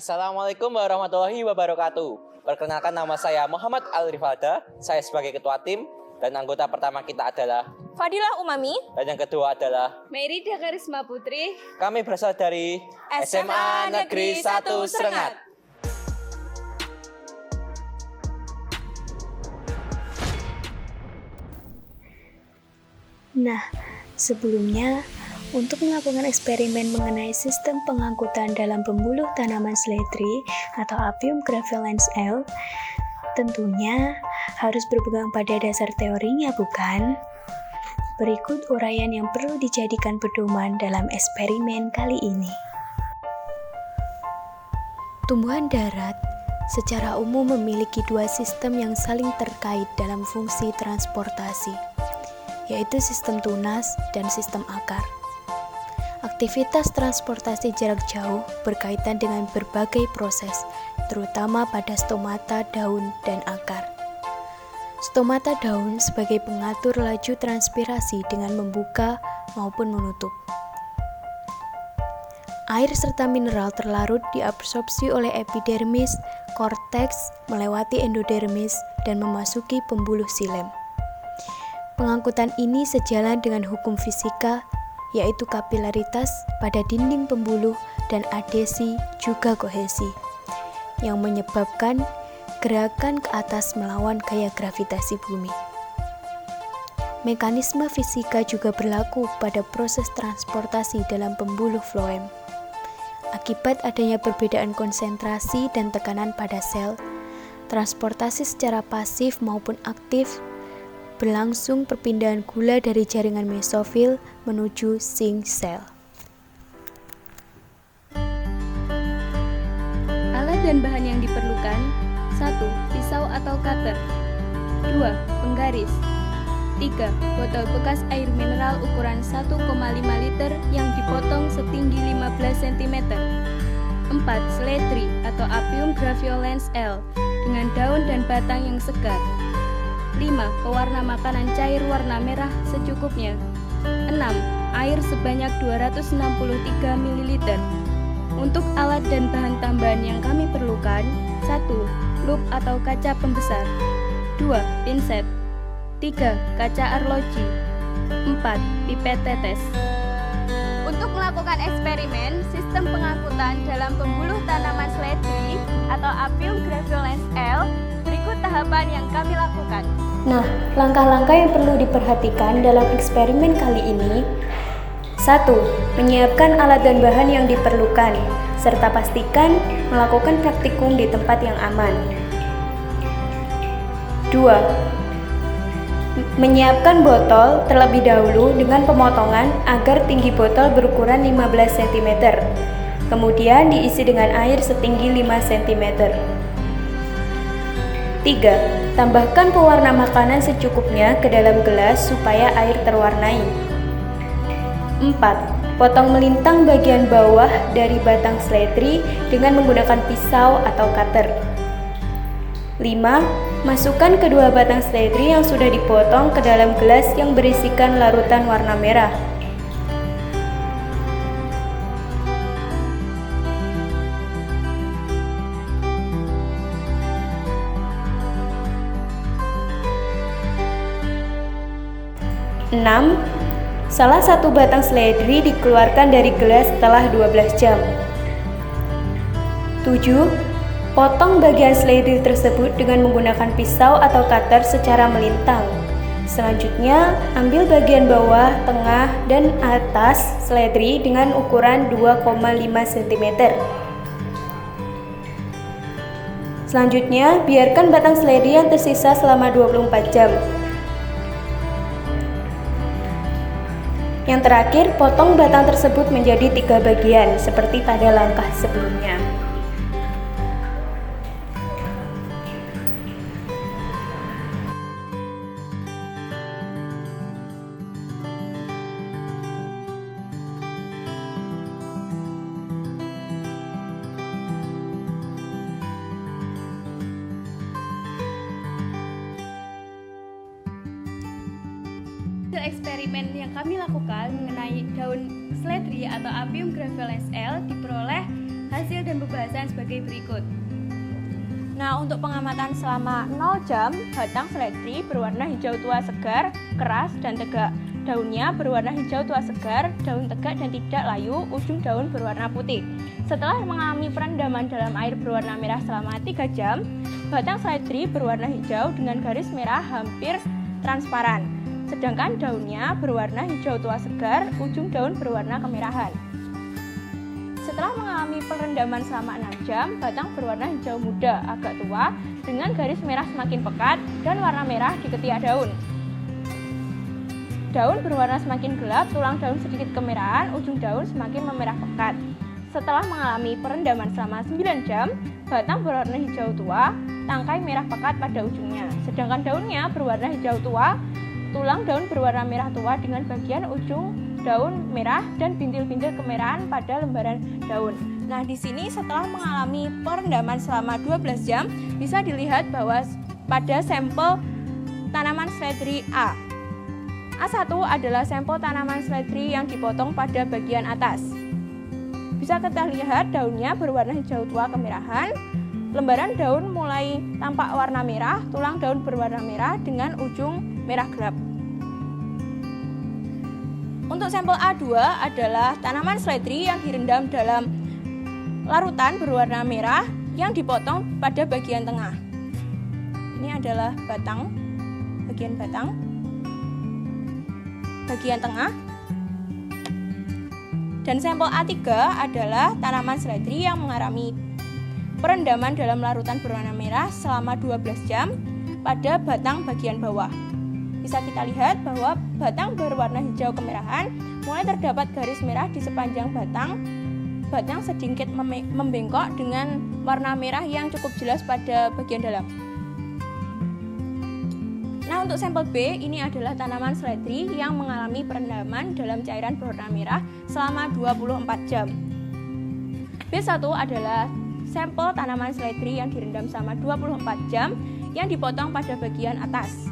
Assalamualaikum warahmatullahi wabarakatuh. Perkenalkan, nama saya Muhammad Al-Rifada. Saya sebagai ketua tim, dan anggota pertama kita adalah Fadilah Umami, dan yang kedua adalah Merida Karisma Putri. kami berasal dari SMA Negeri 1 Serengat. Nah, sebelumnya, untuk melakukan eksperimen mengenai sistem pengangkutan dalam pembuluh tanaman seledri atau Apium graveolens L, tentunya harus berpegang pada dasar teorinya, bukan? Berikut uraian yang perlu dijadikan pedoman dalam eksperimen kali ini. Tumbuhan darat secara umum memiliki dua sistem yang saling terkait dalam fungsi transportasi, yaitu sistem tunas dan sistem akar. Aktivitas transportasi jarak jauh berkaitan dengan berbagai proses, terutama pada stomata daun dan akar. Stomata daun sebagai pengatur laju transpirasi dengan membuka maupun menutup. Air serta mineral terlarut diabsorpsi oleh epidermis, korteks, melewati endodermis, dan memasuki pembuluh xilem. Pengangkutan ini sejalan dengan hukum fisika, yaitu kapilaritas pada dinding pembuluh dan adhesi juga kohesi, yang menyebabkan gerakan ke atas melawan gaya gravitasi bumi. Mekanisme fisika juga berlaku pada proses transportasi dalam pembuluh floem. Akibat adanya perbedaan konsentrasi dan tekanan pada sel, transportasi secara pasif maupun aktif berlangsung perpindahan gula dari jaringan mesofil menuju zinc cell. Alat dan bahan yang diperlukan: 1. Pisau atau cutter. 2. Penggaris. 3. Botol bekas air mineral ukuran 1,5 liter yang dipotong setinggi 15 cm. 4. Seledri atau Apium graveolens L dengan daun dan batang yang segar. 5. Pewarna makanan cair warna merah secukupnya. 6. Air sebanyak 263 ml. Untuk alat dan bahan tambahan yang kami perlukan: 1. Loop atau kaca pembesar. 2. Pinset. 3. Kaca arloji. 4. Pipet tetes. Untuk melakukan eksperimen sistem pengangkutan dalam pembuluh tanaman seledri atau Apium graveolens L, berikut tahapan yang kami lakukan. Nah, langkah-langkah yang perlu diperhatikan dalam eksperimen kali ini: 1. Menyiapkan alat dan bahan yang diperlukan, serta pastikan melakukan praktikum di tempat yang aman. 2. Menyiapkan botol terlebih dahulu dengan pemotongan agar tinggi botol berukuran 15 cm, kemudian diisi dengan air setinggi 5 cm. 3. Tambahkan pewarna makanan secukupnya ke dalam gelas supaya air terwarnai. 4. Potong melintang bagian bawah dari batang seledri dengan menggunakan pisau atau cutter. 5. Masukkan kedua batang seledri yang sudah dipotong ke dalam gelas yang berisikan larutan warna merah. Salah satu batang seledri dikeluarkan dari gelas setelah 12 jam. 7. Potong bagian seledri tersebut dengan menggunakan pisau atau cutter secara melintang. Selanjutnya, ambil bagian bawah, tengah, dan atas seledri dengan ukuran 2,5 cm. Selanjutnya, biarkan batang seledri yang tersisa selama 24 jam. Yang terakhir, potong batang tersebut menjadi 3 bagian, seperti pada langkah sebelumnya. Eksperimen yang kami lakukan mengenai daun seledri atau Apium graveolens L diperoleh Hasil dan pembahasan sebagai berikut. Nah, untuk pengamatan selama 0 jam, batang seledri berwarna hijau tua segar, keras, dan tegak. Daunnya berwarna hijau tua segar, daun tegak dan tidak layu, ujung daun berwarna putih. Setelah mengalami perendaman dalam air berwarna merah selama 3 jam, batang seledri berwarna hijau dengan garis merah hampir transparan. Sedangkan daunnya berwarna hijau tua segar, ujung daun berwarna kemerahan. Setelah mengalami perendaman selama 6 jam, batang berwarna hijau muda agak tua dengan garis merah semakin pekat dan warna merah di ketiak daun. Daun berwarna semakin gelap, tulang daun sedikit kemerahan, ujung daun semakin memerah pekat. Setelah mengalami perendaman selama 9 jam, batang berwarna hijau tua, tangkai merah pekat pada ujungnya. Sedangkan daunnya berwarna hijau tua, tulang daun berwarna merah tua dengan bagian ujung daun merah dan bintil-bintil kemerahan pada lembaran daun. Nah, di sini setelah mengalami perendaman selama 12 jam, bisa dilihat bahwa pada sampel tanaman seledri A. A1 adalah sampel tanaman seledri yang dipotong pada bagian atas. Bisa kita lihat daunnya berwarna hijau tua kemerahan, lembaran daun mulai tampak warna merah, tulang daun berwarna merah dengan ujung merah gelap. Untuk sampel A2 adalah tanaman seledri yang direndam dalam larutan berwarna merah yang dipotong pada bagian tengah. Ini adalah batang, bagian tengah. Dan sampel A3 adalah tanaman seledri yang mengalami perendaman dalam larutan berwarna merah selama 12 jam pada batang bagian bawah. Bisa kita lihat bahwa batang berwarna hijau kemerahan, mulai terdapat garis merah di sepanjang batang. Batang sedikit membengkok dengan warna merah yang cukup jelas pada bagian dalam. Nah, untuk sampel B, ini adalah tanaman seledri yang mengalami perendaman dalam cairan berwarna merah selama 24 jam. B1 adalah sampel tanaman seledri yang direndam selama 24 jam yang dipotong pada bagian atas.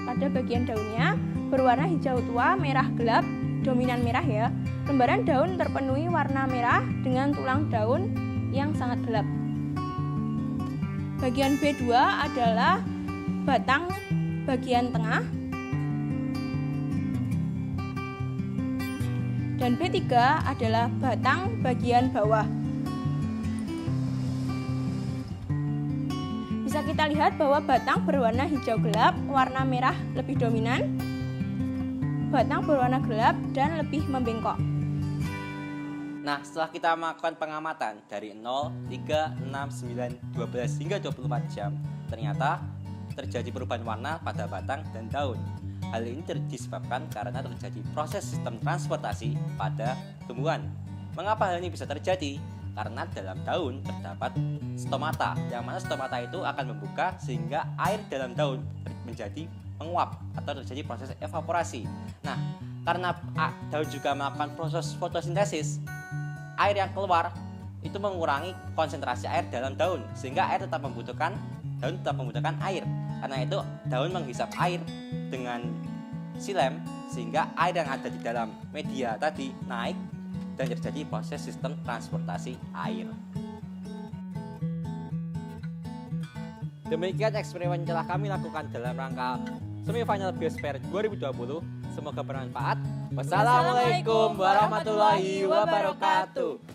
Pada bagian daunnya berwarna hijau tua, merah gelap, dominan merah ya. Lembaran daun terpenuhi warna merah dengan tulang daun yang sangat gelap. Bagian B2 adalah batang bagian tengah. Dan B3 adalah batang bagian bawah. Bisa kita lihat bahwa batang berwarna hijau gelap, warna merah lebih dominan, batang berwarna gelap dan lebih membengkok. Nah, setelah kita melakukan pengamatan dari 0, 3, 6, 9, 12 hingga 24 jam, ternyata terjadi perubahan warna pada batang dan daun. Hal ini disebabkan karena terjadi proses sistem transportasi pada tumbuhan. Mengapa hal ini bisa terjadi? Karena dalam daun terdapat stomata, yang mana stomata itu akan membuka sehingga air dalam daun menjadi menguap atau terjadi proses evaporasi. Nah, karena daun juga melakukan proses fotosintesis, air yang keluar itu mengurangi konsentrasi air dalam daun, sehingga daun tetap membutuhkan air. Karena itu daun menghisap air dengan silem, sehingga air yang ada di dalam media tadi naik dan terjadi proses sistem transportasi air. Demikian eksperimen yang telah kami lakukan dalam rangka semifinal Biosphere 2020. Semoga bermanfaat. Wassalamualaikum warahmatullahi wabarakatuh.